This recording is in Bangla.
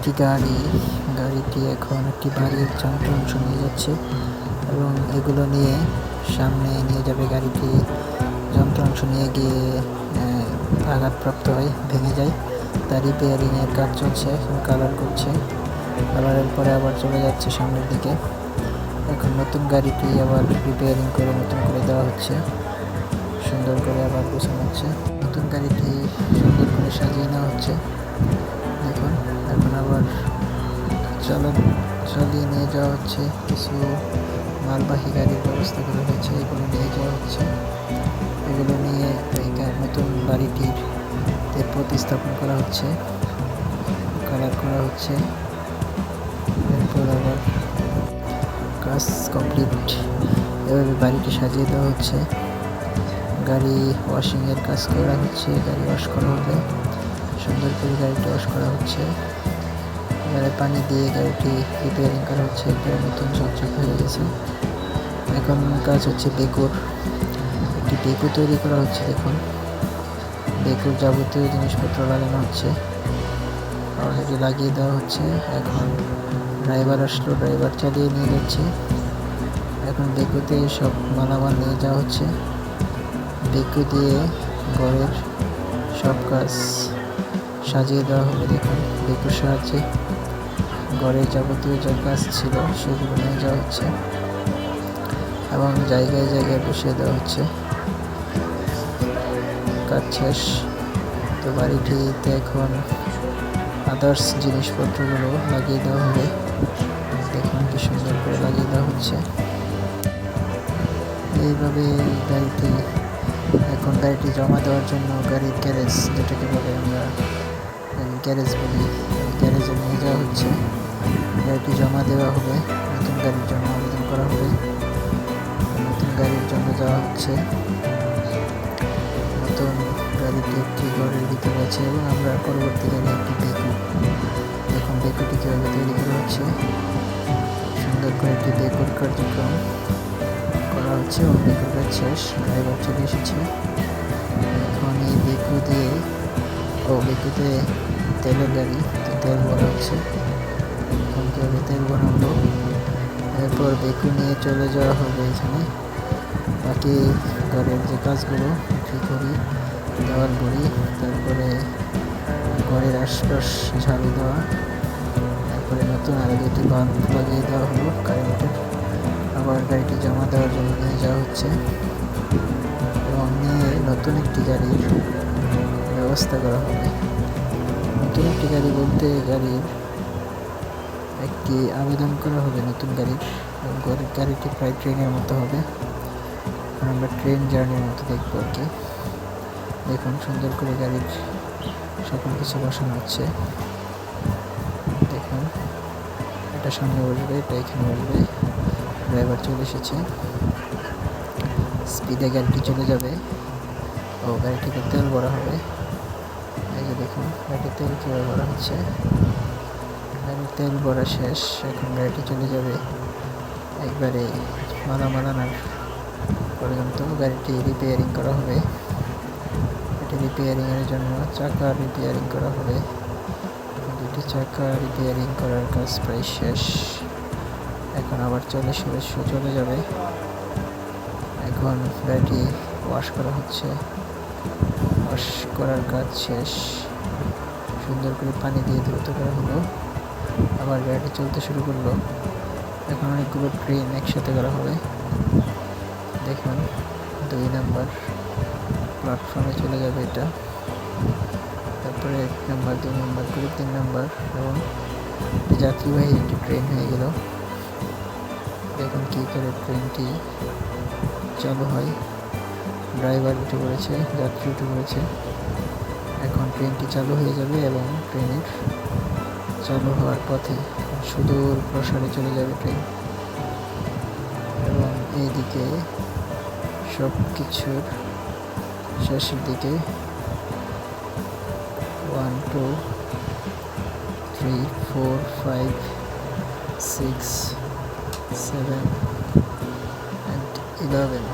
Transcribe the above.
একটি গাড়িটি এখন একটি বাড়ির যন্ত্র অংশ নিয়ে যাচ্ছে এবং এগুলো নিয়ে সামনে নিয়ে যাবে। গাড়িটি যন্ত্র অংশ নিয়ে গিয়ে আঘাতপ্রাপ্ত হয়, ভেঙে যায়। তার রিপেয়ারিংয়ের কাজ চলছে, কালার করছে। কালারের পরে আবার চলে যাচ্ছে সামনের দিকে। এখন নতুন গাড়িটি আবার রিপেয়ারিং করে নতুন করে দেওয়া হচ্ছে, সুন্দর করে আবার গোছানো হচ্ছে। নতুন গাড়িটি সুন্দর করে সাজিয়ে নেওয়া হচ্ছে। দেখুন, এখন আবার চালিয়ে নিয়ে যাওয়া হচ্ছে। কিছু মালবাহী গাড়ির ব্যবস্থা করা হয়েছে, এগুলো নিয়ে যাওয়া হচ্ছে। এগুলো নিয়ে নতুন বাড়িটির প্রতিস্থাপন করা হচ্ছে, কালার করা হচ্ছে। এরপর আবার কাজ কমপ্লিট, এভাবে বাড়িটি সাজিয়ে দেওয়া হচ্ছে। গাড়ি ওয়াশিংয়ের কাজ করা হচ্ছে, গাড়ি ওয়াশ করা হবে, সুন্দর করে গাড়িটি ওয়াশ করা হচ্ছে। এবারে পানি দিয়ে গাড়িটি রিপেয়ারিং করা হচ্ছে, একবারে নতুন ঝকঝক হয়ে গেছে। এখন কাজ হচ্ছে একটি বেকু তৈরি করা হচ্ছে। দেখুন, বেকুর যাবতীয় জিনিসপত্র লাগানো হচ্ছে, অলরেডি লাগিয়ে দেওয়া হচ্ছে। এখন ড্রাইভার আসলো, ড্রাইভার চালিয়ে নিয়ে যাচ্ছে। এখন বেকুতে সব মালামাল নিয়ে যাওয়া হচ্ছে। বেকু দিয়ে ঘরের সব কাজ সাজিয়ে দেওয়া হবে। দেখুন, বেকুর সাহায্যে ঘরের যাবতীয় যা কাজ ছিল সেগুলো নিয়ে যাওয়া হচ্ছে এবং জায়গায় জায়গায় বসিয়ে দেওয়া হচ্ছে। কাজ শেষ। তো বাড়িটিতে এখন আদার্স জিনিসপত্রগুলো লাগিয়ে দেওয়া হবে। দেখুন কি সুন্দর করে লাগিয়ে দেওয়া হচ্ছে। এইভাবে গাড়িটি জমা দেওয়ার জন্য গাড়ির গ্যারেজ, যেটাকে বলে আমরা গ্যারেজ বলি, গ্যারেজে নিয়ে যাওয়া হচ্ছে। গাড়িটি জমা দেওয়া হবে, নতুন গাড়ির জন্য আবেদন করা হবে। নতুন গাড়ির জন্য যাওয়া হচ্ছে। নতুন গাড়িটি একটি ঘরের ভিতরে আছে এবং আমরা পরবর্তী গাড়ি একটি দেখুন বেকুটি কীভাবে তৈরি করা হচ্ছে। সুন্দর করে একটি বেকুর কার্যক্রম করা হচ্ছে এবং বেকুর কাজ শেষ, ড্রাইভার চলে এসেছে। এখন এই বেকুতে তেলের গাড়ি, তেল ভরা হচ্ছে। এখন কীভাবে তেল ভরানো, এরপর বেকু নিয়ে চলে যাওয়া হবে এখানে। বাকি ঘরের যে কাজগুলো, দেওয়াল বড়ি, তারপরে ঘরের আশপাশ ঝাড়ু দেওয়া, তারপরে নতুন আরও দুটি বাল্ব লাগিয়ে দেওয়া হলো কারেন্টের। আবার গাড়িটি জমা দেওয়ার জন্য নিয়ে যাওয়া হচ্ছে এবং নিয়ে নতুন একটি গাড়ির ব্যবস্থা করা হবে। নতুন একটি গাড়ি বলতে গাড়ির একটি আবেদন করা হবে নতুন গাড়ির। গাড়িটি প্রায় ট্রেনের মতো হবে, আমরা ট্রেন জার্নির মতো দেখবো আর কি। দেখুন, সুন্দর করে গাড়ির সকল কিছু বসানো হচ্ছে। দেখুন, এটা সামনে বসবে, এটা এখানে বসবে। ড্রাইভার চলে এসেছে, স্পিডে গাড়িটি চলে যাবে। গাড়িটিতে তেল ভরা হবে। এই যে দেখুন, গাড়িতে তেল কীভাবে ভরা হচ্ছে। গাড়ির তেল ভরা শেষ। এখন গাড়িটি চলে যাবে একবারে মালানার পর্যন্ত। গাড়িটি রিপেয়ারিং করা হবে। এটি রিপেয়ারিংয়ের জন্য চাকা রিপেয়ারিং করা হবে। দুটি চাকা রিপেয়ারিং করার কাজ প্রায় শেষ। এখন আবার চলে যাবে। এখন গাড়িটি ওয়াশ করা হচ্ছে, ওয়াশ করার কাজ শেষ। সুন্দর করে পানি দিয়ে দ্রুত করা হলো। আবার গাড়িটি চলতে শুরু করলো। এখন অনেকগুলো ট্রেন একসাথে করা হবে। দেখুন, 2 নাম্বার প্ল্যাটফর্মে চলে যাবে এটা, তারপরে 1 নাম্বার, 2 নাম্বার করে 3 নাম্বার এবং যাত্রীবাহী একটি ট্রেন হয়ে গেল। দেখুন কী করে ট্রেনটি চালু হয়। ড্রাইভার উঠে পড়েছে, যাত্রী উঠে পড়েছে। এখন ট্রেনটি চালু হয়ে যাবে এবং ট্রেনের চালু হওয়ার পথে সুদূর প্রসারে চলে যাবে ট্রেন। এবং এইদিকে সব কিছুর শেষের দিকে 1 2 3 4 5 6 7 and 11